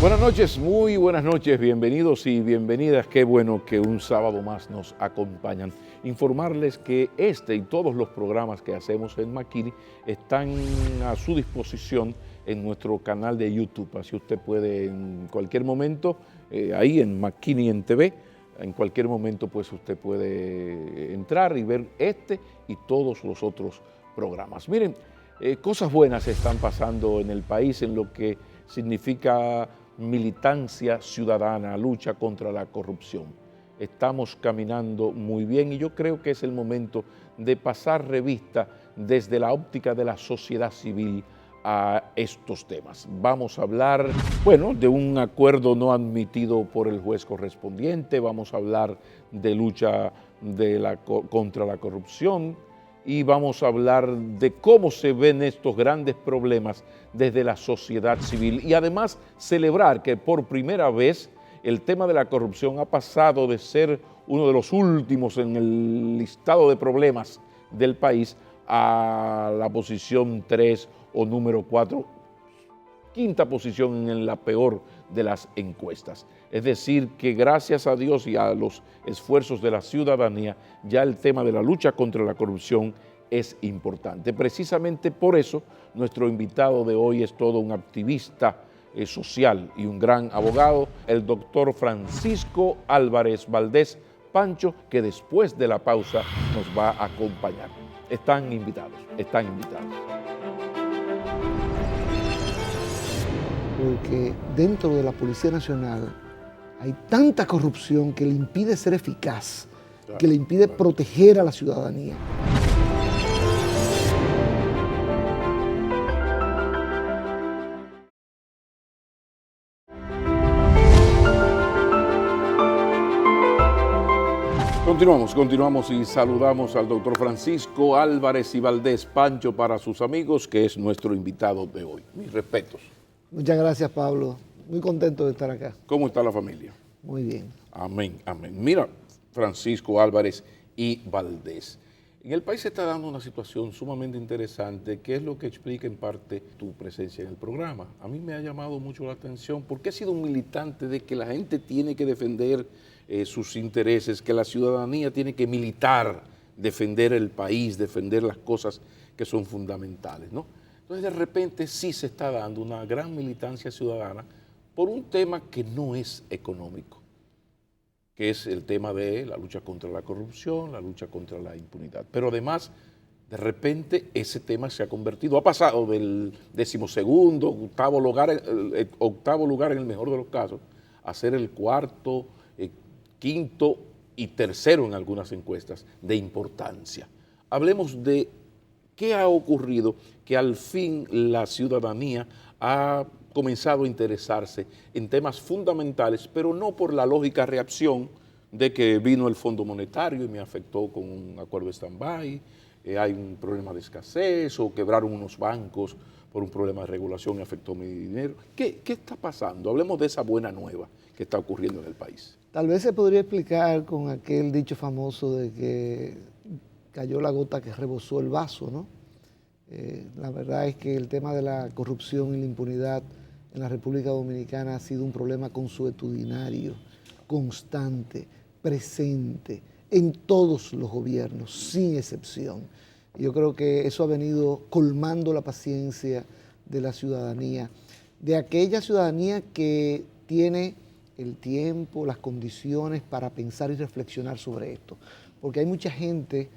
Buenas noches, muy buenas noches, bienvenidos y bienvenidas. Qué bueno que un sábado más nos acompañan. Informarles que este y todos los programas que hacemos en McKinney están a su disposición en nuestro canal de YouTube. Así usted puede en cualquier momento, ahí en McKinney en TV, en cualquier momento pues usted puede entrar y ver este y todos los otros programas. Miren, cosas buenas están pasando en el país en lo que significa militancia ciudadana, lucha contra la corrupción. Estamos caminando muy bien y yo creo que es el momento de pasar revista desde la óptica de la sociedad civil a estos temas. Vamos a hablar, bueno, de un acuerdo no admitido por el juez correspondiente, vamos a hablar de lucha contra la corrupción, y vamos a hablar de cómo se ven estos grandes problemas desde la sociedad civil y además celebrar que por primera vez el tema de la corrupción ha pasado de ser uno de los últimos en el listado de problemas del país a la posición 3 o número 4, quinta posición en la peor de las encuestas. Es decir, que gracias a Dios y a los esfuerzos de la ciudadanía, ya el tema de la lucha contra la corrupción es importante. Precisamente por eso, nuestro invitado de hoy es todo un activista social y un gran abogado, el doctor Francisco Álvarez Valdés Pancho, que después de la pausa nos va a acompañar. Están invitados, están invitados. Porque dentro de la Policía Nacional hay tanta corrupción que le impide ser eficaz, que le impide proteger a la ciudadanía. Continuamos y saludamos al doctor Francisco Álvarez y Valdés Pancho para sus amigos, que es nuestro invitado de hoy. Mis respetos. Muchas gracias, Pablo. Muy contento de estar acá. ¿Cómo está la familia? Muy bien. Amén, amén. Mira, Francisco Álvarez y Valdés, en el país se está dando una situación sumamente interesante, que es lo que explica en parte tu presencia en el programa. A mí me ha llamado mucho la atención porque he sido un militante de que la gente tiene que defender sus intereses, que la ciudadanía tiene que militar, defender el país, defender las cosas que son fundamentales, ¿no? Entonces, de repente sí se está dando una gran militancia ciudadana por un tema que no es económico, que es el tema de la lucha contra la corrupción, la lucha contra la impunidad. Pero además, de repente, ese tema se ha convertido, ha pasado del 12º, octavo lugar en el mejor de los casos, a ser el cuarto, quinto y tercero en algunas encuestas de importancia. Hablemos de qué ha ocurrido que al fin la ciudadanía ha comenzado a interesarse en temas fundamentales, pero no por la lógica reacción de que vino el Fondo Monetario y me afectó con un acuerdo de stand-by, hay un problema de escasez o quebraron unos bancos por un problema de regulación y afectó mi dinero. ¿Qué está pasando? Hablemos de esa buena nueva que está ocurriendo en el país. Tal vez se podría explicar con aquel dicho famoso de que cayó la gota que rebosó el vaso, ¿no? La verdad es que el tema de la corrupción y la impunidad en la República Dominicana ha sido un problema consuetudinario, constante, presente, en todos los gobiernos, sin excepción. Yo creo que eso ha venido colmando la paciencia de la ciudadanía, de aquella ciudadanía que tiene el tiempo, las condiciones para pensar y reflexionar sobre esto. Porque hay mucha gente,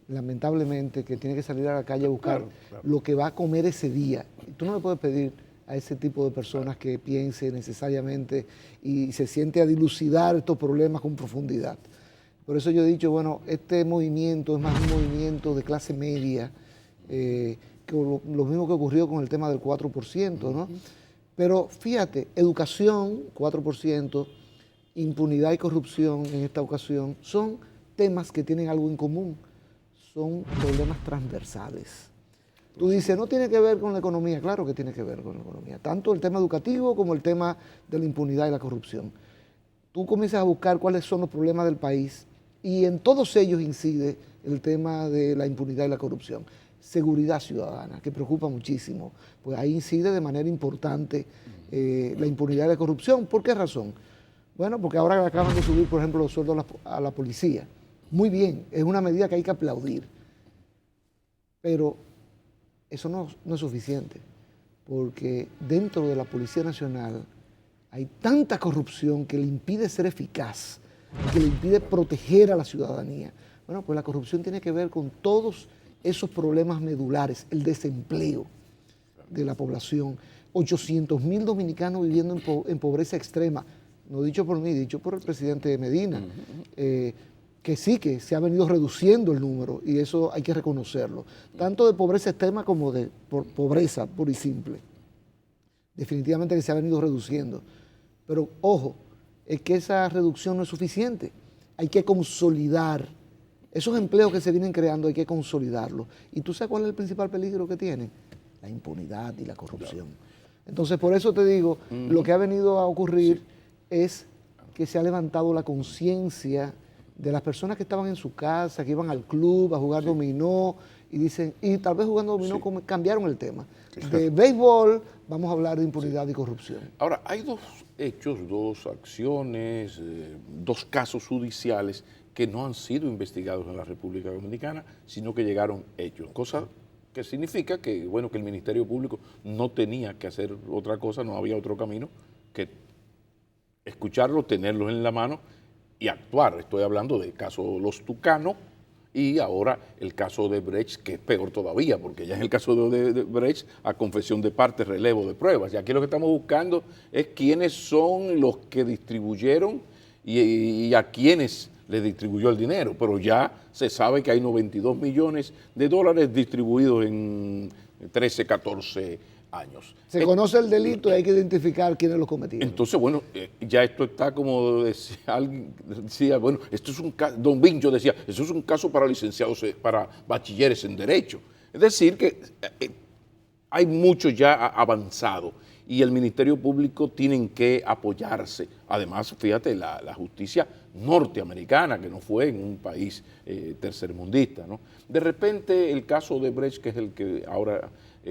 lamentablemente, que tiene que salir a la calle a buscar lo que va a comer ese día. Tú no le puedes pedir a ese tipo de personas que piense necesariamente y se siente a dilucidar estos problemas con profundidad. Por eso yo he dicho, bueno, este movimiento es más un movimiento de clase media, que lo mismo que ocurrió con el tema del 4%, ¿no? Pero fíjate, educación, 4%, impunidad y corrupción en esta ocasión, son temas que tienen algo en común, son problemas transversales. Tú dices, no tiene que ver con la economía. Claro que tiene que ver con la economía. Tanto el tema educativo como el tema de la impunidad y la corrupción. Tú comienzas a buscar cuáles son los problemas del país y en todos ellos incide el tema de la impunidad y la corrupción. Seguridad ciudadana, que preocupa muchísimo. Pues ahí incide de manera importante la impunidad y la corrupción. ¿Por qué razón? Bueno, porque ahora acaban de subir, por ejemplo, los sueldos a la policía. Muy bien, es una medida que hay que aplaudir. Pero eso no es suficiente, porque dentro de la Policía Nacional hay tanta corrupción que le impide ser eficaz, que le impide proteger a la ciudadanía. Bueno, pues la corrupción tiene que ver con todos esos problemas medulares, el desempleo de la población, 800.000 dominicanos viviendo en pobreza extrema, no dicho por mí, dicho por el presidente Medina, que sí, que se ha venido reduciendo el número y eso hay que reconocerlo, tanto de pobreza extrema como de pobreza pura y simple. Definitivamente que se ha venido reduciendo. Pero ojo, es que esa reducción no es suficiente. Hay que consolidar. Esos empleos que se vienen creando hay que consolidarlos. ¿Y tú sabes cuál es el principal peligro que tienen? La impunidad y la corrupción. Entonces, por eso te digo, lo que ha venido a ocurrir es que se ha levantado la conciencia de las personas que estaban en su casa, que iban al club a jugar dominó, y dicen, y tal vez jugando dominó cambiaron el tema. De béisbol vamos a hablar de impunidad y corrupción. Ahora, hay dos hechos, dos acciones, dos casos judiciales que no han sido investigados en la República Dominicana, sino que llegaron hechos. Cosa que significa que, bueno, que el Ministerio Público no tenía que hacer otra cosa, no había otro camino que escucharlo, tenerlos en la mano y actuar. Estoy hablando del caso Los Tucanos y ahora el caso de Brecht, que es peor todavía, porque ya en el caso de Brecht, a confesión de parte, relevo de pruebas. Y aquí lo que estamos buscando es quiénes son los que distribuyeron y a quiénes le distribuyó el dinero. Pero ya se sabe que hay 92 millones de dólares distribuidos en 13, 14 años. Se conoce el delito y hay que identificar quiénes lo cometieron. Entonces, bueno, ya esto está como decía alguien, decía, bueno, esto es un caso, don Vincho decía, eso es un caso para licenciados, para bachilleres en Derecho. Es decir, que hay mucho ya avanzado y el Ministerio Público tienen que apoyarse. Además, fíjate, la justicia norteamericana, que no fue en un país tercermundista, ¿no? De repente, el caso de Brecht, que es el que ahora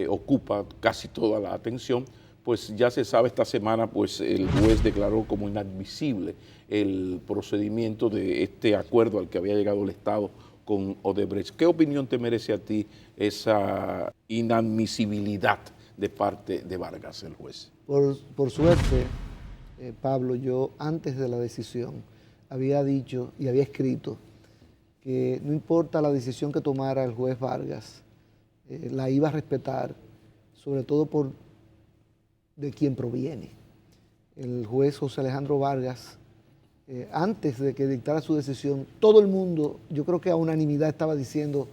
ocupa casi toda la atención, pues ya se sabe esta semana, pues el juez declaró como inadmisible el procedimiento de este acuerdo al que había llegado el Estado con Odebrecht. ¿Qué opinión te merece a ti esa inadmisibilidad de parte de Vargas, el juez? Por suerte, Pablo, yo antes de la decisión había dicho y había escrito que no importa la decisión que tomara el juez Vargas, la iba a respetar, sobre todo por de quien proviene. El juez José Alejandro Vargas, antes de que dictara su decisión, todo el mundo, yo creo que a unanimidad estaba diciendo,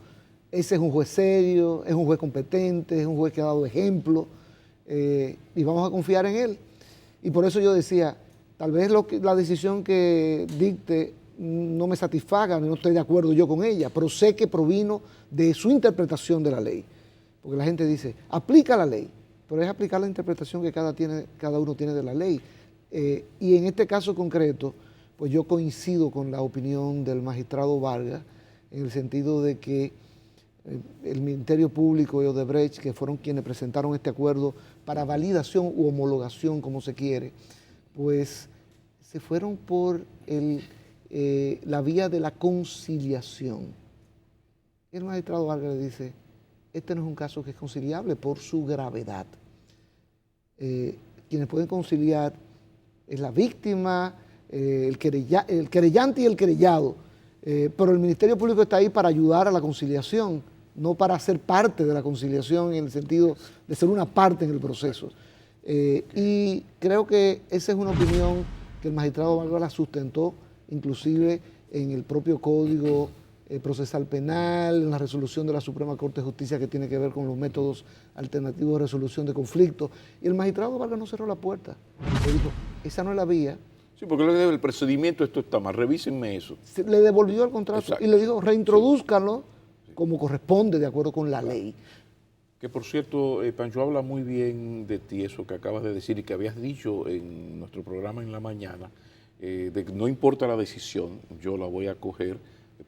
ese es un juez serio, es un juez competente, es un juez que ha dado ejemplo, y vamos a confiar en él. Y por eso yo decía, tal vez la decisión que dicte no me satisfaga, no estoy de acuerdo yo con ella, pero sé que provino de su interpretación de la ley. Porque la gente dice, aplica la ley, pero es aplicar la interpretación que cada uno tiene de la ley. Y en este caso concreto, pues yo coincido con la opinión del magistrado Vargas, en el sentido de que el Ministerio Público y Odebrecht, que fueron quienes presentaron este acuerdo para validación u homologación, como se quiere, pues se fueron por la vía de la conciliación. Y el magistrado Vargas le dice, este no es un caso que es conciliable por su gravedad. Quienes pueden conciliar es la víctima, el querellante y el querellado, pero el Ministerio Público está ahí para ayudar a la conciliación, no para ser parte de la conciliación en el sentido de ser una parte en el proceso. Y creo que esa es una opinión que el magistrado Vargas la sustentó, inclusive en el propio Código Procesal Penal, en la resolución de la Suprema Corte de Justicia que tiene que ver con los métodos alternativos de resolución de conflictos. Y el magistrado Vargas no cerró la puerta. Le dijo, esa no es la vía. Sí, porque le debe el procedimiento, esto está mal, revísenme eso. Le devolvió el contrato. Exacto. Y le dijo, reintrodúzcanlo sí. como corresponde, de acuerdo con la ley. Que por cierto, Pancho, habla muy bien de ti, eso que acabas de decir y que habías dicho en nuestro programa en la mañana, de que no importa la decisión, yo la voy a coger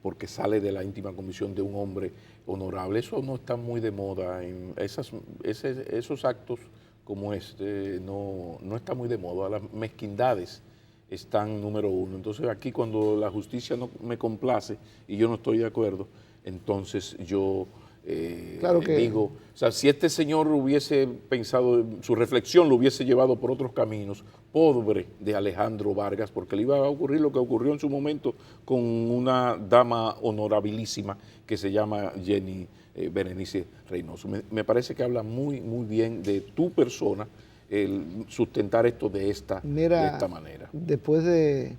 porque sale de la íntima convicción de un hombre honorable. Eso no está muy de moda, esos actos como este no está muy de moda, las mezquindades están número uno. Entonces aquí cuando la justicia no me complace y yo no estoy de acuerdo, entonces yo claro que digo, o sea, si este señor hubiese pensado, su reflexión lo hubiese llevado por otros caminos, pobre de Alejandro Vargas, porque le iba a ocurrir lo que ocurrió en su momento con una dama honorabilísima que se llama Jenny Berenice Reynoso. Me parece que habla muy, muy bien de tu persona, el sustentar esto de esta manera. Después de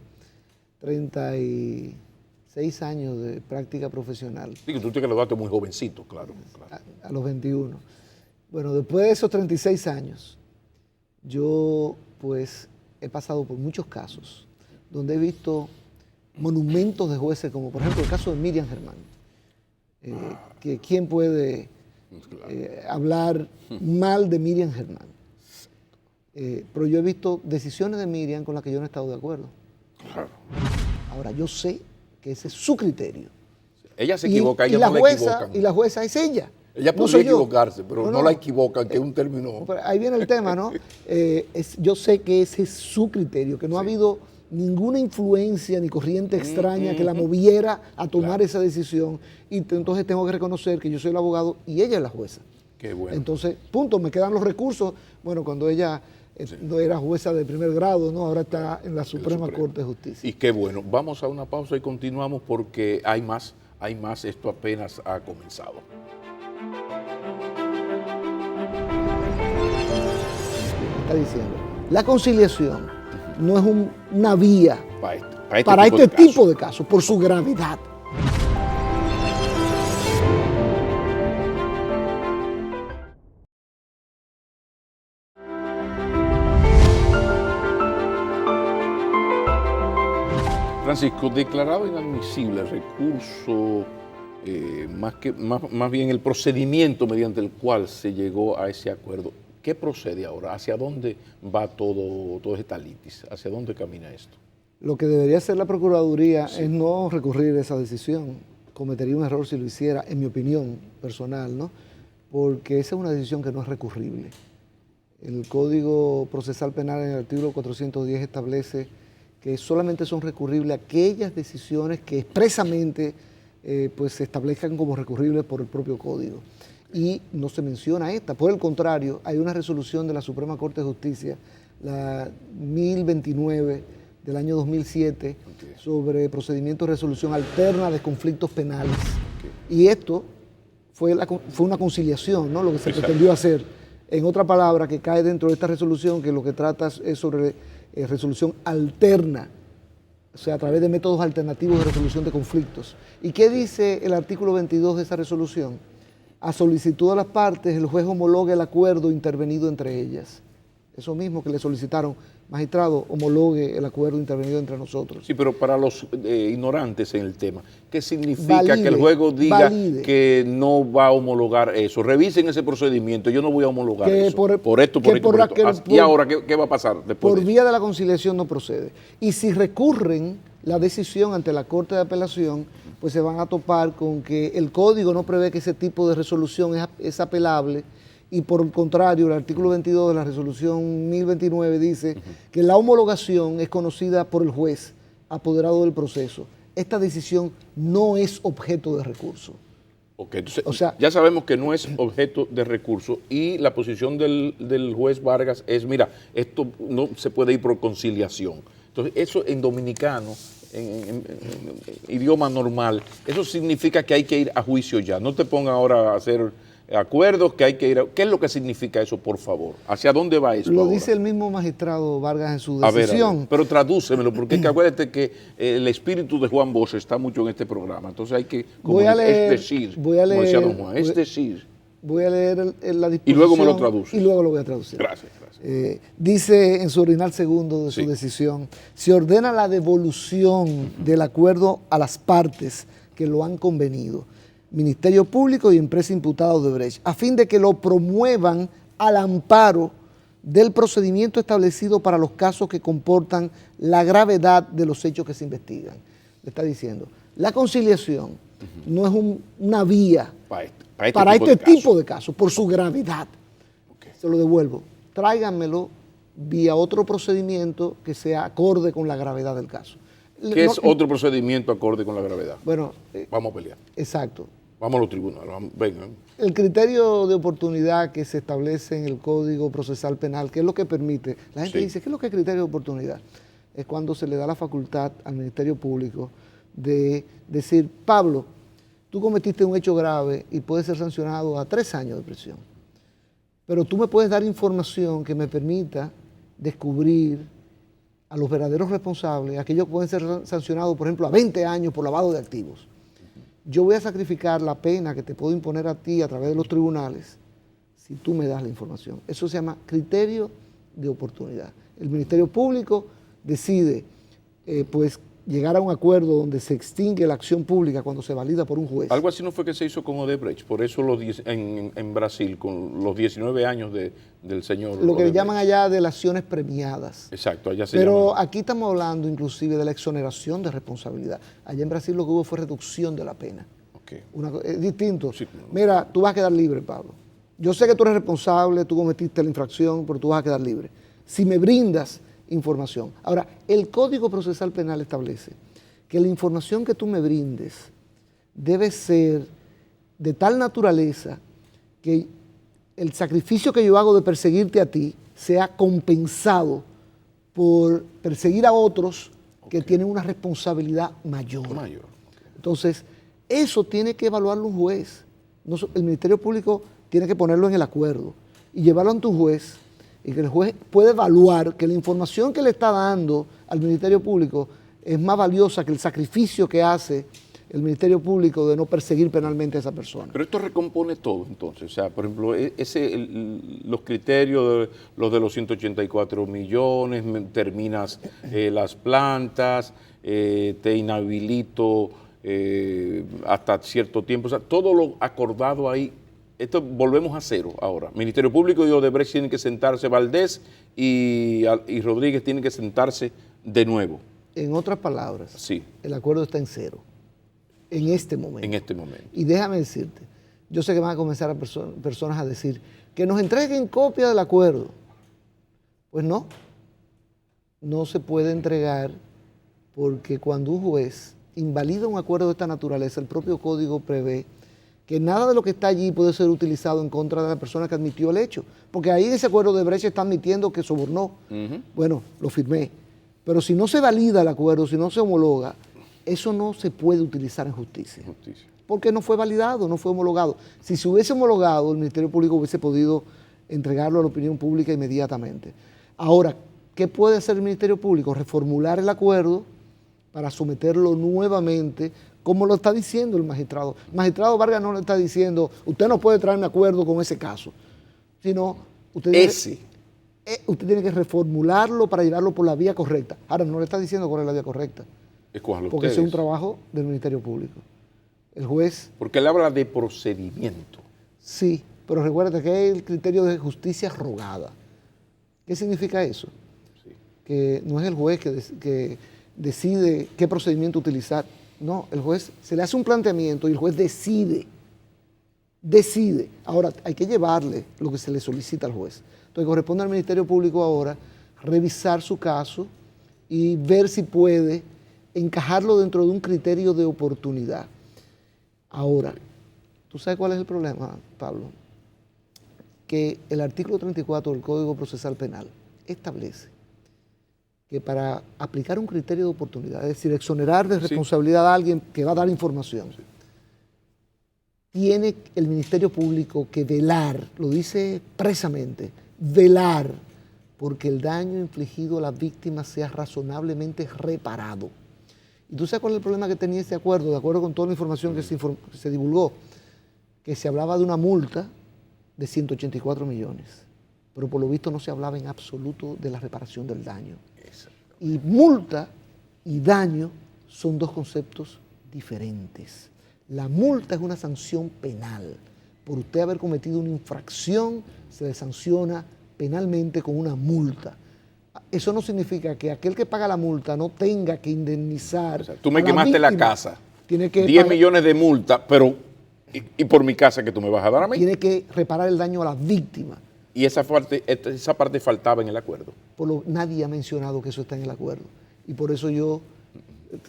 36 años de práctica profesional. Sí, que tú te graduaste muy jovencito, claro. A los 21. Bueno, después de esos 36 años, yo pues he pasado por muchos casos donde he visto monumentos de jueces, como por ejemplo el caso de Miriam Germán. Que ¿quién puede hablar mal de Miriam Germán? Pero yo he visto decisiones de Miriam con las que yo no he estado de acuerdo. Claro. Ahora, yo sé que ese es su criterio. Ella se equivoca, ella no la equivocan. Y la jueza es ella. Ella no podría equivocarse, pero no la equivocan, que es un término... Ahí viene el tema, ¿no? Yo sé que ese es su criterio, que no ha habido ninguna influencia ni corriente extraña que la moviera a tomar esa decisión. Y entonces tengo que reconocer que yo soy el abogado y ella es la jueza. Qué bueno. Entonces, punto, me quedan los recursos. Bueno, cuando ella no era jueza de primer grado, ¿no? Ahora está en la Suprema Corte de Justicia. Y qué bueno. Vamos a una pausa y continuamos porque hay más, esto apenas ha comenzado. Está diciendo, la conciliación no es una vía para este tipo de casos, por su gravedad. Francisco, declarado inadmisible el recurso, más bien el procedimiento mediante el cual se llegó a ese acuerdo. ¿Qué procede ahora? ¿Hacia dónde va toda esta litis? ¿Hacia dónde camina esto? Lo que debería hacer la Procuraduría es no recurrir a esa decisión. Cometería un error si lo hiciera, en mi opinión personal, ¿no? Porque esa es una decisión que no es recurrible. El Código Procesal Penal en el artículo 410 establece que solamente son recurribles aquellas decisiones que expresamente pues se establezcan como recurribles por el propio Código. Y no se menciona esta. Por el contrario, hay una resolución de la Suprema Corte de Justicia, la 1029 del año 2007, sobre procedimientos de resolución alterna de conflictos penales. Y esto fue una conciliación, ¿no? Lo que se pretendió hacer. En otra palabra, que cae dentro de esta resolución, que lo que trata es sobre resolución alterna, o sea, a través de métodos alternativos de resolución de conflictos. ¿Y qué dice el artículo 22 de esa resolución? A solicitud de las partes, el juez homologa el acuerdo intervenido entre ellas. Eso mismo que le solicitaron, magistrado, homologue el acuerdo intervenido entre nosotros. Sí, pero para los ignorantes en el tema, ¿qué significa que el juez diga que no va a homologar eso? Revisen ese procedimiento, yo no voy a homologar eso. Por esto. ¿Y ahora qué va a pasar después? Por vía de la conciliación no procede. Y si recurren la decisión ante la Corte de Apelación, pues se van a topar con que el Código no prevé que ese tipo de resolución es apelable, y por el contrario, el artículo 22 de la resolución 1029 dice que la homologación es conocida por el juez apoderado del proceso. Esta decisión no es objeto de recurso. Ok, entonces ya sabemos que no es objeto de recurso y la posición del juez Vargas es, mira, esto no se puede ir por conciliación. Entonces, eso en dominicano, en idioma normal, eso significa que hay que ir a juicio ya. No te pongan ahora a hacer acuerdos, que hay que ir a... ¿Qué es lo que significa eso, por favor? ¿Hacia dónde va eso? Lo ahora dice el mismo magistrado Vargas en su decisión. A ver, pero tradúcemelo, porque es que acuérdate que el espíritu de Juan Bosch está mucho en este programa. Entonces hay que... Voy a leer como decía don Juan, voy a leer la disposición. Y luego me lo traduce. Y luego lo voy a traducir. Gracias. Dice en su ordinal segundo de su decisión, se ordena la devolución del acuerdo a las partes que lo han convenido. Ministerio Público y empresa imputada Odebrecht, a fin de que lo promuevan al amparo del procedimiento establecido para los casos que comportan la gravedad de los hechos que se investigan. Le está diciendo, la conciliación no es una vía para este tipo de casos, por su gravedad. Okay. Se lo devuelvo. Tráiganmelo vía otro procedimiento que sea acorde con la gravedad del caso. ¿Qué es otro procedimiento acorde con la gravedad? Bueno, vamos a pelear. Exacto. Vamos a los tribunales, vengan. El criterio de oportunidad que se establece en el Código Procesal Penal, ¿qué es lo que permite? La gente dice, ¿qué es lo que es criterio de oportunidad? Es cuando se le da la facultad al Ministerio Público de decir, Pablo, tú cometiste un hecho grave y puedes ser sancionado a 3 años de prisión. Pero tú me puedes dar información que me permita descubrir a los verdaderos responsables, aquellos que pueden ser sancionados, por ejemplo, a 20 años por lavado de activos. Yo voy a sacrificar la pena que te puedo imponer a ti a través de los tribunales si tú me das la información. Eso se llama criterio de oportunidad. El Ministerio Público decide pues llegar a un acuerdo donde se extingue la acción pública cuando se valida por un juez. Algo así no fue que se hizo con Odebrecht, por eso en Brasil, con los 19 años del señor Lo que Odebrecht. le llaman allá delaciones premiadas. Exacto, allá se Pero llama. aquí estamos hablando inclusive de la exoneración de responsabilidad. Allá en Brasil lo que hubo fue reducción de la pena. Okay. Es distinto. Sí, Mira, tú vas a quedar libre, Pablo. Yo sé que tú eres responsable, tú cometiste la infracción, pero tú vas a quedar libre. Si me brindas información. Ahora, el Código Procesal Penal establece que la información que tú me brindes debe ser de tal naturaleza que el sacrificio que yo hago de perseguirte a ti sea compensado por perseguir a otros que tienen una responsabilidad mayor. Entonces, eso tiene que evaluarlo un juez. El Ministerio Público tiene que ponerlo en el acuerdo y llevarlo ante un juez, y que el juez puede evaluar que la información que le está dando al Ministerio Público es más valiosa que el sacrificio que hace el Ministerio Público de no perseguir penalmente a esa persona. Pero esto recompone todo, entonces. O sea, por ejemplo, los criterios, los de los 184 millones, terminas las plantas, te inhabilito hasta cierto tiempo. O sea, todo lo acordado ahí, esto volvemos a cero ahora. Ministerio Público y Odebrecht tienen que sentarse, Valdés y Rodríguez tienen que sentarse de nuevo. En otras palabras, sí, el acuerdo está en cero, en este momento. En este momento. Y déjame decirte, yo sé que van a comenzar a personas a decir que nos entreguen copia del acuerdo. Pues no, no se puede entregar porque cuando un juez invalida un acuerdo de esta naturaleza, el propio código prevé que nada de lo que está allí puede ser utilizado en contra de la persona que admitió el hecho. Porque ahí en ese acuerdo de Brecht está admitiendo que sobornó. Bueno, lo firmé. Pero si no se valida el acuerdo, si no se homologa, eso no se puede utilizar en justicia. Porque no fue validado, no fue homologado. Si se hubiese homologado, el Ministerio Público hubiese podido entregarlo a la opinión pública inmediatamente. Ahora, ¿qué puede hacer el Ministerio Público? Reformular el acuerdo para someterlo nuevamente, como lo está diciendo el magistrado. El magistrado Vargas no le está diciendo, usted no puede traerme acuerdo con ese caso, sino usted tiene que reformularlo para llevarlo por la vía correcta. Ahora, no le está diciendo cuál es la vía correcta, porque ese es un trabajo del Ministerio Público. El juez... Porque él habla de procedimiento. Sí, pero recuerda que es el criterio de justicia rogada. ¿Qué significa eso? Sí. Que no es el juez que decide qué procedimiento utilizar. No, el juez se le hace un planteamiento y el juez decide. Ahora, hay que llevarle lo que se le solicita al juez. Entonces, corresponde al Ministerio Público ahora revisar su caso y ver si puede encajarlo dentro de un criterio de oportunidad. Ahora, ¿tú sabes cuál es el problema, Pablo? Que el artículo 34 del Código Procesal Penal establece que para aplicar un criterio de oportunidad, es decir, exonerar de responsabilidad a alguien que va a dar información, tiene el Ministerio Público que velar, lo dice expresamente, velar porque el daño infligido a la víctima sea razonablemente reparado. ¿Y tú sabes cuál es el problema que tenía este acuerdo? De acuerdo con toda la información que se divulgó, que se hablaba de una multa de 184 millones, pero por lo visto no se hablaba en absoluto de la reparación del daño. Y multa y daño son dos conceptos diferentes. La multa es una sanción penal. Por usted haber cometido una infracción, se le sanciona penalmente con una multa. Eso no significa que aquel que paga la multa no tenga que indemnizar. O sea, tú me quemaste la casa, tiene que 10 millones de multa, pero ¿y por mi casa que tú me vas a dar a mí? Tiene que reparar el daño a la víctima. Y esa parte faltaba en el acuerdo. Nadie ha mencionado que eso está en el acuerdo. Y por eso yo...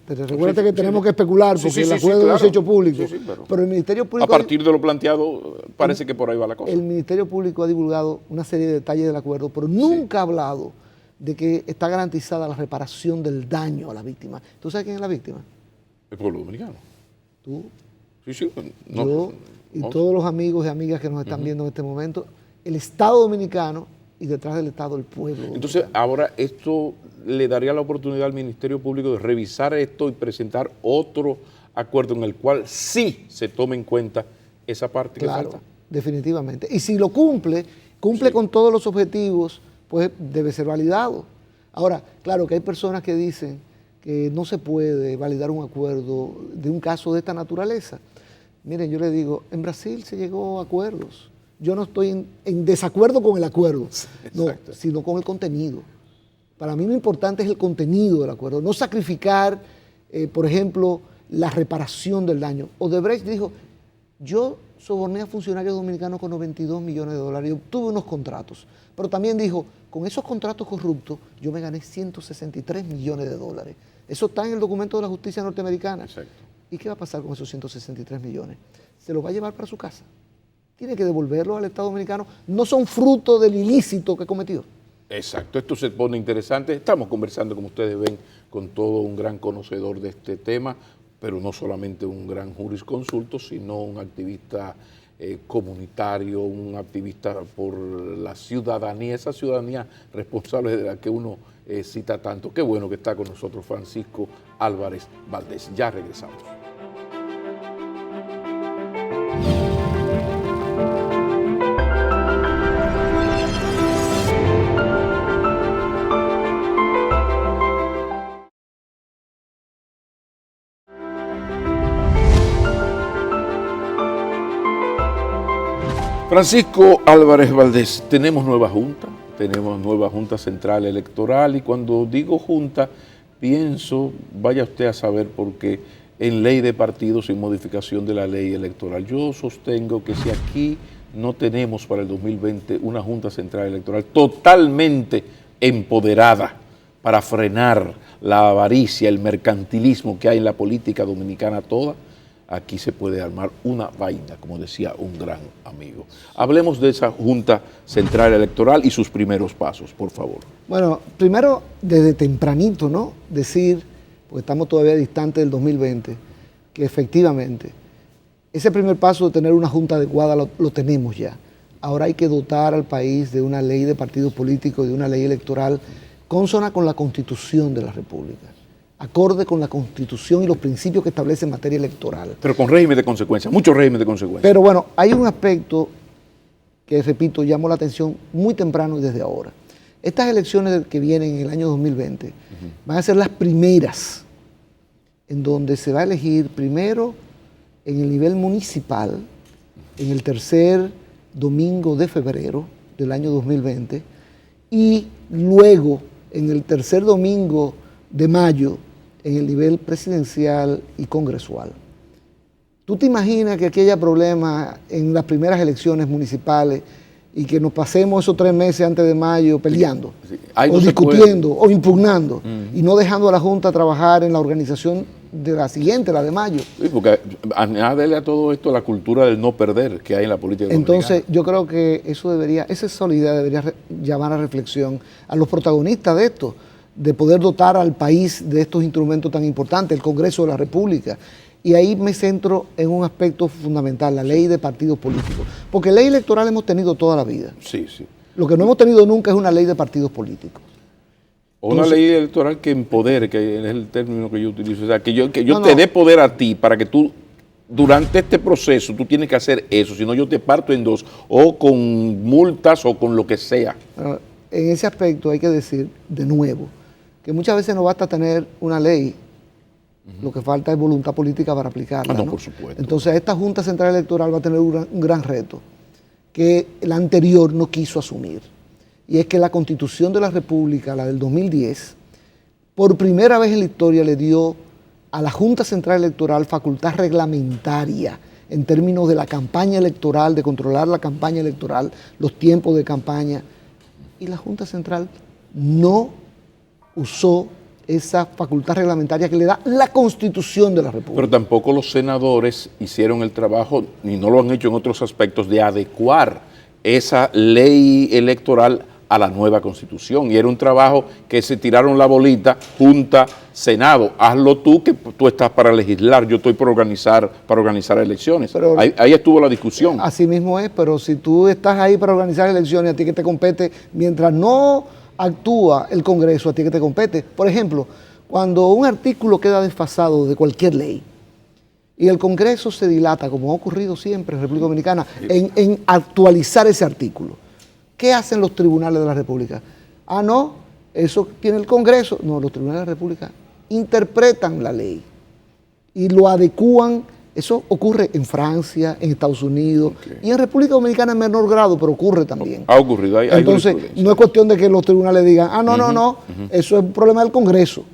Recuerda que tenemos que especular porque el acuerdo no se ha hecho público. Pero el Ministerio Público... A partir de lo planteado, parece que por ahí va la cosa. El Ministerio Público ha divulgado una serie de detalles del acuerdo, pero nunca ha hablado de que está garantizada la reparación del daño a la víctima. ¿Tú sabes quién es la víctima? El pueblo dominicano. Tú. Sí. Yo y todos los amigos y amigas que nos están viendo en este momento, el Estado dominicano y detrás del Estado el pueblo dominicano. Entonces, ahora esto le daría la oportunidad al Ministerio Público de revisar esto y presentar otro acuerdo en el cual sí se tome en cuenta esa parte que falta. Definitivamente. Y si lo cumple con todos los objetivos, pues debe ser validado. Ahora, claro que hay personas que dicen que no se puede validar un acuerdo de un caso de esta naturaleza. Miren, yo les digo, en Brasil se llegó a acuerdos. Yo no estoy en desacuerdo con el acuerdo, no, sino con el contenido. Para mí lo importante es el contenido del acuerdo, no sacrificar, por ejemplo, la reparación del daño. Odebrecht dijo, yo soborné a funcionarios dominicanos con 92 millones de dólares y obtuve unos contratos. Pero también dijo, con esos contratos corruptos yo me gané 163 millones de dólares. Eso está en el documento de la justicia norteamericana. Exacto. ¿Y qué va a pasar con esos 163 millones? Se los va a llevar para su casa. Tiene que devolverlos al Estado dominicano. No son fruto del ilícito que cometió. Exacto, esto se pone interesante. Estamos conversando, como ustedes ven, con todo un gran conocedor de este tema, pero no solamente un gran jurisconsulto, sino un activista comunitario, un activista por la ciudadanía, esa ciudadanía responsable de la que uno cita tanto. Qué bueno que está con nosotros Francisco Álvarez Valdés. Ya regresamos. Francisco Álvarez Valdés, tenemos nueva Junta Central Electoral y cuando digo Junta, pienso, vaya usted a saber por qué, en ley de partidos y modificación de la ley electoral. Yo sostengo que si aquí no tenemos para el 2020 una Junta Central Electoral totalmente empoderada para frenar la avaricia, el mercantilismo que hay en la política dominicana toda, aquí se puede armar una vaina, como decía un gran amigo. Hablemos de esa Junta Central Electoral y sus primeros pasos, por favor. Bueno, primero, desde tempranito, ¿no? Decir, porque estamos todavía distantes del 2020, que efectivamente ese primer paso de tener una junta adecuada lo tenemos ya. Ahora hay que dotar al país de una ley de partidos políticos y de una ley electoral consona con la Constitución de la República, acorde con la Constitución y los principios que establece en materia electoral. Pero con régimen de consecuencias, muchos regímenes de consecuencias. Pero bueno, hay un aspecto que, repito, llamó la atención muy temprano y desde ahora. Estas elecciones que vienen en el año 2020 van a ser las primeras en donde se va a elegir primero en el nivel municipal, en el tercer domingo de febrero del año 2020, y luego en el tercer domingo de mayo en el nivel presidencial y congresual. ¿Tú te imaginas que aquí haya problemas en las primeras elecciones municipales y que nos pasemos esos 3 meses antes de mayo peleando, o discutiendo, o impugnando, y no dejando a la Junta trabajar en la organización de la siguiente, la de mayo? Sí, porque añádele a todo esto la cultura del no perder que hay en la política dominicana. Entonces, yo creo que esa solidaridad debería llamar a reflexión a los protagonistas de esto, de poder dotar al país de estos instrumentos tan importantes, el Congreso de la República. Y ahí me centro en un aspecto fundamental, la ley de partidos políticos. Porque ley electoral hemos tenido toda la vida. Sí, sí. Lo que no hemos tenido nunca es una ley de partidos políticos. O una ley electoral que empodere, que es el término que yo utilizo. O sea, que yo te dé poder a ti para que tú, durante este proceso, tú tienes que hacer eso. Si no, yo te parto en dos, o con multas o con lo que sea. En ese aspecto hay que decir, de nuevo, que muchas veces no basta tener una ley Lo que falta es voluntad política para aplicarla. No, ¿no? por supuesto. Entonces, esta Junta Central Electoral va a tener un gran reto que la anterior no quiso asumir. Y es que la Constitución de la República, la del 2010, por primera vez en la historia le dio a la Junta Central Electoral facultad reglamentaria en términos de la campaña electoral, de controlar la campaña electoral, los tiempos de campaña. Y la Junta Central no usó esa facultad reglamentaria que le da la Constitución de la República. Pero tampoco los senadores hicieron el trabajo, ni no lo han hecho en otros aspectos, de adecuar esa ley electoral a la nueva Constitución. Y era un trabajo que se tiraron la bolita, Junta, Senado, hazlo tú, que tú estás para legislar, yo estoy para organizar elecciones. Pero ahí estuvo la discusión. Así mismo es, pero si tú estás ahí para organizar elecciones, a ti que te compete, mientras no actúa el Congreso, a ti que te compete. Por ejemplo, cuando un artículo queda desfasado de cualquier ley y el Congreso se dilata, como ha ocurrido siempre en República Dominicana, en actualizar ese artículo, ¿qué hacen los tribunales de la República? Ah, no, eso tiene el Congreso. No, los tribunales de la República interpretan la ley y lo adecúan. Eso ocurre en Francia, en Estados Unidos y en República Dominicana en menor grado, pero ocurre también. Ha ocurrido. Entonces, no es cuestión de que los tribunales digan, ah, no, eso es un problema del Congreso.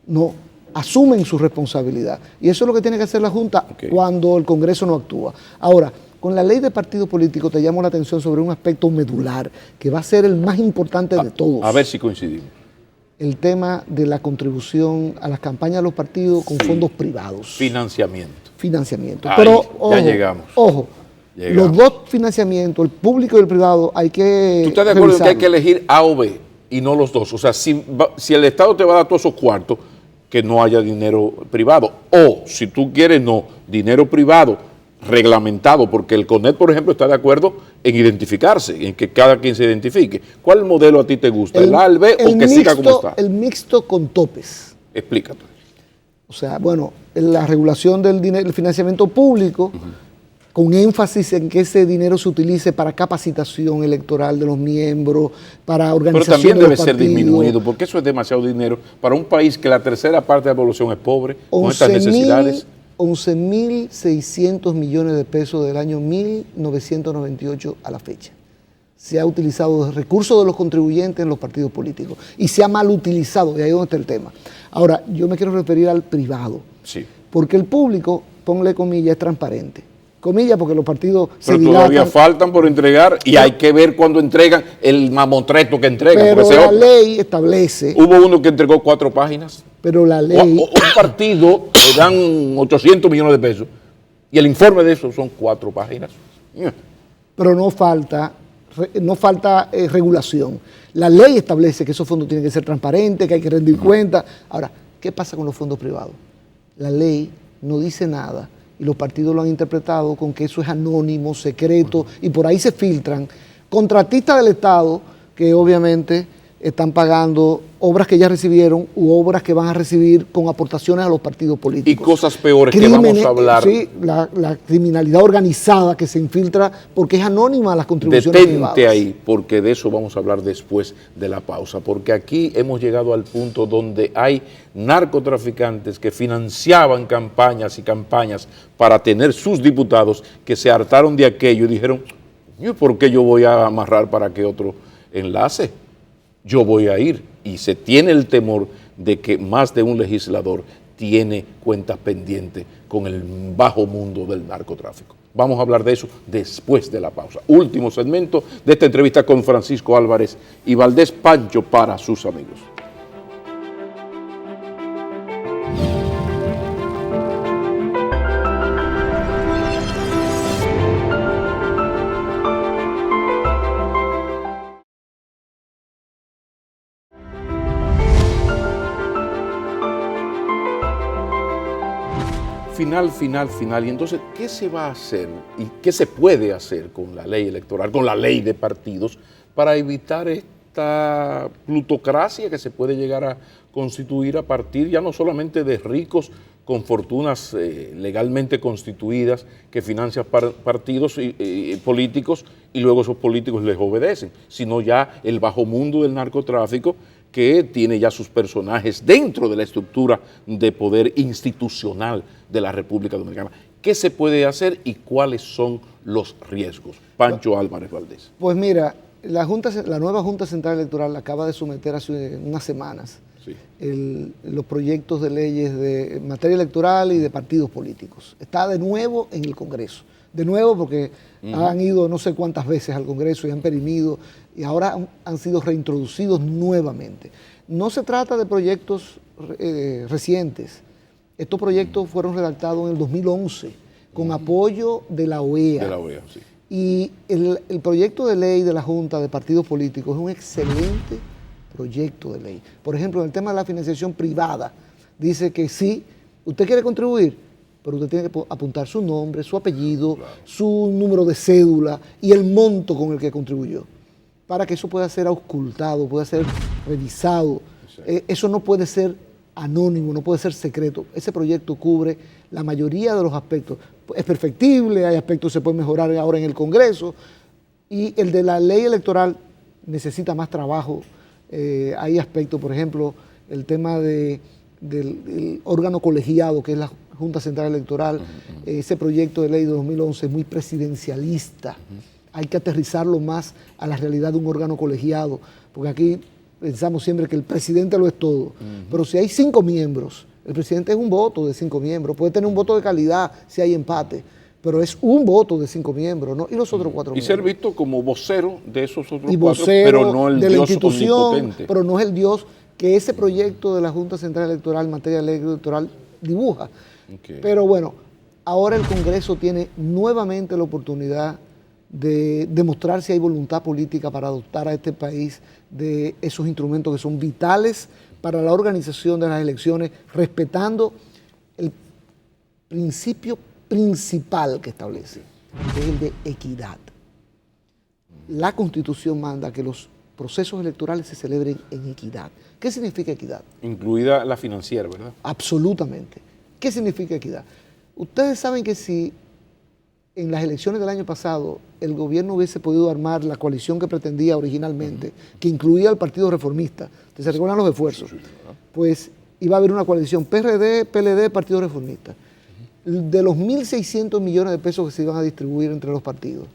No, asumen su responsabilidad. Y eso es lo que tiene que hacer la Junta cuando el Congreso no actúa. Ahora, con la ley de partido político te llamo la atención sobre un aspecto medular que va a ser el más importante de todos. A ver si coincidimos. El tema de la contribución a las campañas de los partidos con fondos privados. Financiamiento. Ahí, pero ojo, ya llegamos. Ojo, los dos financiamientos, el público y el privado, hay que ¿Tú estás de acuerdo que hay que elegir A o B y no los dos? O sea, si el Estado te va a dar todos esos cuartos, que no haya dinero privado. O, si tú quieres, no, dinero privado reglamentado, porque el CONET, por ejemplo, está de acuerdo en identificarse, en que cada quien se identifique. ¿Cuál modelo a ti te gusta? ¿El A, el B o que siga como está? El mixto con topes. Explícate. O sea, bueno, la regulación del financiamiento público, con énfasis en que ese dinero se utilice para capacitación electoral de los miembros, para organización de los partidos. Pero también debe ser disminuido, porque eso es demasiado dinero para un país que la tercera parte de la población es pobre, con estas necesidades. 11.600 millones de pesos del año 1998 a la fecha. Se ha utilizado recursos de los contribuyentes en los partidos políticos y se ha mal utilizado, y ahí es donde está el tema. Ahora, yo me quiero referir al privado, porque el público, ponle comillas, es transparente. Comillas porque los partidos pero se todavía faltan por entregar y hay que ver cuando entregan el mamotreto que entregan. Pero la ley establece... Hubo uno que entregó 4 páginas. Pero la ley... Un partido le dan 800 millones de pesos y el informe de eso son 4 páginas. Pero no falta regulación. La ley establece que esos fondos tienen que ser transparentes, que hay que rendir cuentas. Ahora, ¿qué pasa con los fondos privados? La ley no dice nada y los partidos lo han interpretado con que eso es anónimo, secreto, y por ahí se filtran contratistas del Estado que obviamente están pagando obras que ya recibieron u obras que van a recibir con aportaciones a los partidos políticos. Y cosas peores que vamos a hablar. Sí, la criminalidad organizada que se infiltra porque es anónima a las contribuciones privadas. Detente ahí, porque de eso vamos a hablar después de la pausa, porque aquí hemos llegado al punto donde hay narcotraficantes que financiaban campañas y campañas para tener sus diputados que se hartaron de aquello y dijeron, ¿por qué yo voy a amarrar para que otro enlace? Yo voy a ir, y se tiene el temor de que más de un legislador tiene cuentas pendientes con el bajo mundo del narcotráfico. Vamos a hablar de eso después de la pausa. Último segmento de esta entrevista con Francisco Álvarez y Valdés Pancho para sus amigos. Final. Y entonces, ¿qué se va a hacer y qué se puede hacer con la ley electoral, con la ley de partidos, para evitar esta plutocracia que se puede llegar a constituir a partir ya no solamente de ricos con fortunas legalmente constituidas que financian partidos políticos y luego esos políticos les obedecen, sino ya el bajo mundo del narcotráfico que tiene ya sus personajes dentro de la estructura de poder institucional de la República Dominicana. ¿Qué se puede hacer y cuáles son los riesgos? Pancho Álvarez Valdés. Pues mira, la nueva Junta Central Electoral acaba de someter hace unas semanas los proyectos de leyes de materia electoral y de partidos políticos. Está de nuevo en el Congreso. De nuevo porque han ido no sé cuántas veces al Congreso y han perimido y ahora han sido reintroducidos nuevamente. No se trata de proyectos recientes. Estos proyectos fueron redactados en el 2011 con apoyo de la OEA. De la OEA, sí. Y el proyecto de ley de la Junta de Partidos Políticos es un excelente proyecto de ley. Por ejemplo, en el tema de la financiación privada, dice que sí, usted quiere contribuir, pero usted tiene que apuntar su nombre, su apellido, su número de cédula y el monto con el que contribuyó, para que eso pueda ser auscultado, pueda ser revisado. Eso no puede ser anónimo, no puede ser secreto. Ese proyecto cubre la mayoría de los aspectos. Es perfectible, hay aspectos que se pueden mejorar ahora en el Congreso, y el de la ley electoral necesita más trabajo. Hay aspectos, por ejemplo, el tema del órgano colegiado, que es la Junta Central Electoral. Ese proyecto de ley de 2011 es muy presidencialista. Hay que aterrizarlo más a la realidad de un órgano colegiado, porque aquí pensamos siempre que el presidente lo es todo. Pero si hay 5 miembros, el presidente es un voto de 5 miembros, puede tener un voto de calidad si hay empate, pero es un voto de 5 miembros, ¿no? Y los otros 4 miembros. Y ser visto como vocero de esos otros y 4, vocero pero no el de Dios la institución, omnipotente. pero no es el Dios que ese proyecto de la Junta Central Electoral en materia de ley electoral dibuja. Pero bueno, ahora el Congreso tiene nuevamente la oportunidad de demostrar si hay voluntad política para adoptar a este país de esos instrumentos que son vitales para la organización de las elecciones, respetando el principio principal que establece, que es el de equidad. La Constitución manda que los procesos electorales se celebren en equidad. ¿Qué significa equidad? Incluida la financiera, ¿verdad? Absolutamente. ¿Qué significa equidad? Ustedes saben que si en las elecciones del año pasado el gobierno hubiese podido armar la coalición que pretendía originalmente, que incluía al Partido Reformista, ¿se recuerdan los esfuerzos? Pues iba a haber una coalición PRD, PLD, Partido Reformista. De los 1.600 millones de pesos que se iban a distribuir entre los partidos,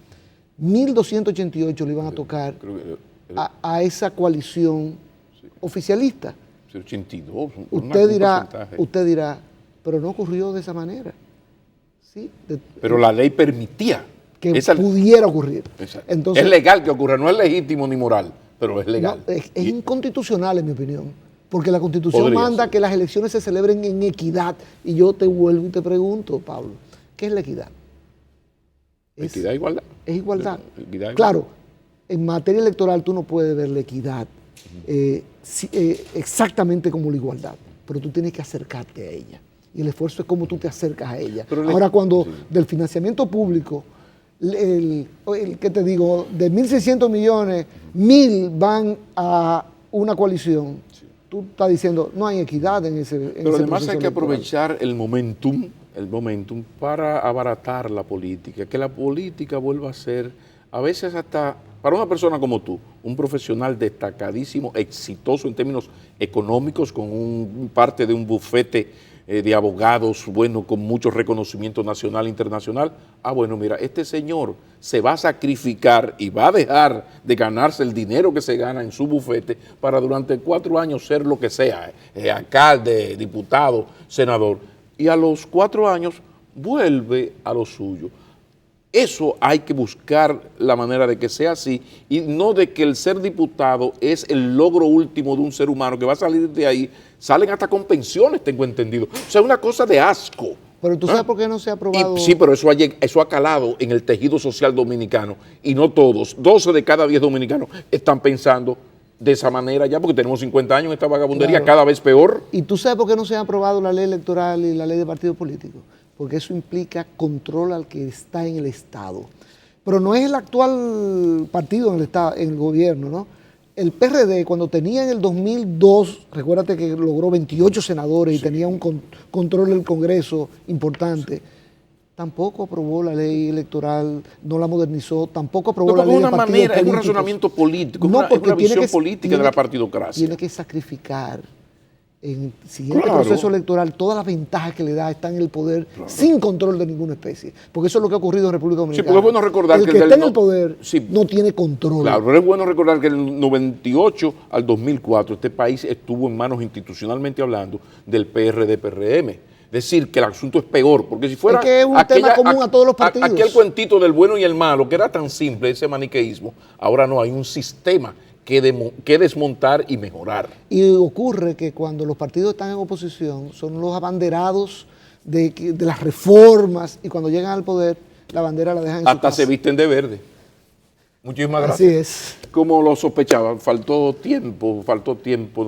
1.288 le iban a tocar a esa coalición oficialista. 82. Usted dirá, pero no ocurrió de esa manera. ¿Sí? Pero la ley permitía que pudiera ocurrir. Entonces, es legal que ocurra, no es legítimo ni moral, pero es legal. No, es inconstitucional en mi opinión, porque la Constitución manda que las elecciones se celebren en equidad. Y yo te vuelvo y te pregunto, Pablo, ¿qué es la equidad? ¿Equidad e igualdad? Es igualdad. Equidad, claro, en materia electoral tú no puedes ver la equidad exactamente como la igualdad, pero tú tienes que acercarte a ella. Y el esfuerzo es cómo tú te acercas a ella. Ahora, cuando del financiamiento público, ¿qué te digo? De 1.600 millones, 1.000 van a una coalición. Tú estás diciendo, no hay equidad en ese Pero además hay que electoral. aprovechar el momentum para abaratar la política, que la política vuelva a ser, a veces hasta, para una persona como tú, un profesional destacadísimo, exitoso en términos económicos, con parte de un bufete de abogados, bueno, con mucho reconocimiento nacional e internacional. Bueno, mira, este señor se va a sacrificar y va a dejar de ganarse el dinero que se gana en su bufete para durante 4 años ser lo que sea, alcalde, diputado, senador, y a los 4 años vuelve a lo suyo. Eso hay que buscar la manera de que sea así y no de que el ser diputado es el logro último de un ser humano que va a salir de ahí. Salen hasta con pensiones, tengo entendido. O sea, una cosa de asco. Pero tú sabes por qué no se ha aprobado. Sí, pero eso ha calado en el tejido social dominicano y no todos. 12 de cada 10 dominicanos están pensando de esa manera ya, porque tenemos 50 años en esta vagabundería, cada vez peor. ¿Y tú sabes por qué no se ha aprobado la ley electoral y la ley de partidos políticos? Porque eso implica control al que está en el Estado. Pero no es el actual partido en el gobierno, ¿no? El PRD, cuando tenía en el 2002, recuérdate que logró 28 senadores y tenía un control del Congreso importante, tampoco aprobó la ley electoral, no la modernizó, tampoco aprobó No, la ley de es una partidos manera, es un políticos. razonamiento político, No, es una visión tiene política de la partidocracia. Tiene que sacrificar en el siguiente Claro. proceso electoral todas las ventajas que le da estar en el poder sin control de ninguna especie. Porque eso es lo que ha ocurrido en República Dominicana. Sí, porque es bueno recordar el que que del está en no- el poder sí. no tiene control. Claro, pero es bueno recordar que del 98 al 2004 este país estuvo en manos, institucionalmente hablando, del PRD-PRM. Es decir, que el asunto es peor, porque si fuera Es que es un tema común a todos los partidos. aquel cuentito del bueno y el malo, que era tan simple, ese maniqueísmo, ahora no, hay un sistema que desmontar y mejorar. Y ocurre que cuando los partidos están en oposición son los abanderados de las reformas y cuando llegan al poder la bandera la dejan en su Hasta casa. se visten de verde. Muchísimas Así gracias. es. Como lo sospechaba, faltó tiempo,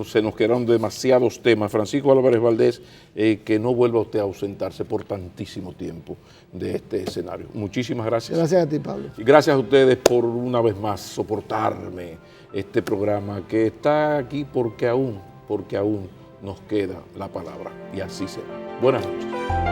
se nos quedaron demasiados temas. Francisco Álvarez Valdés, que no vuelva usted a ausentarse por tantísimo tiempo de este escenario. Muchísimas gracias. Gracias a ti, Pablo. Y gracias a ustedes por una vez más soportarme este programa que está aquí porque aún nos queda la palabra. Y así será. Buenas noches.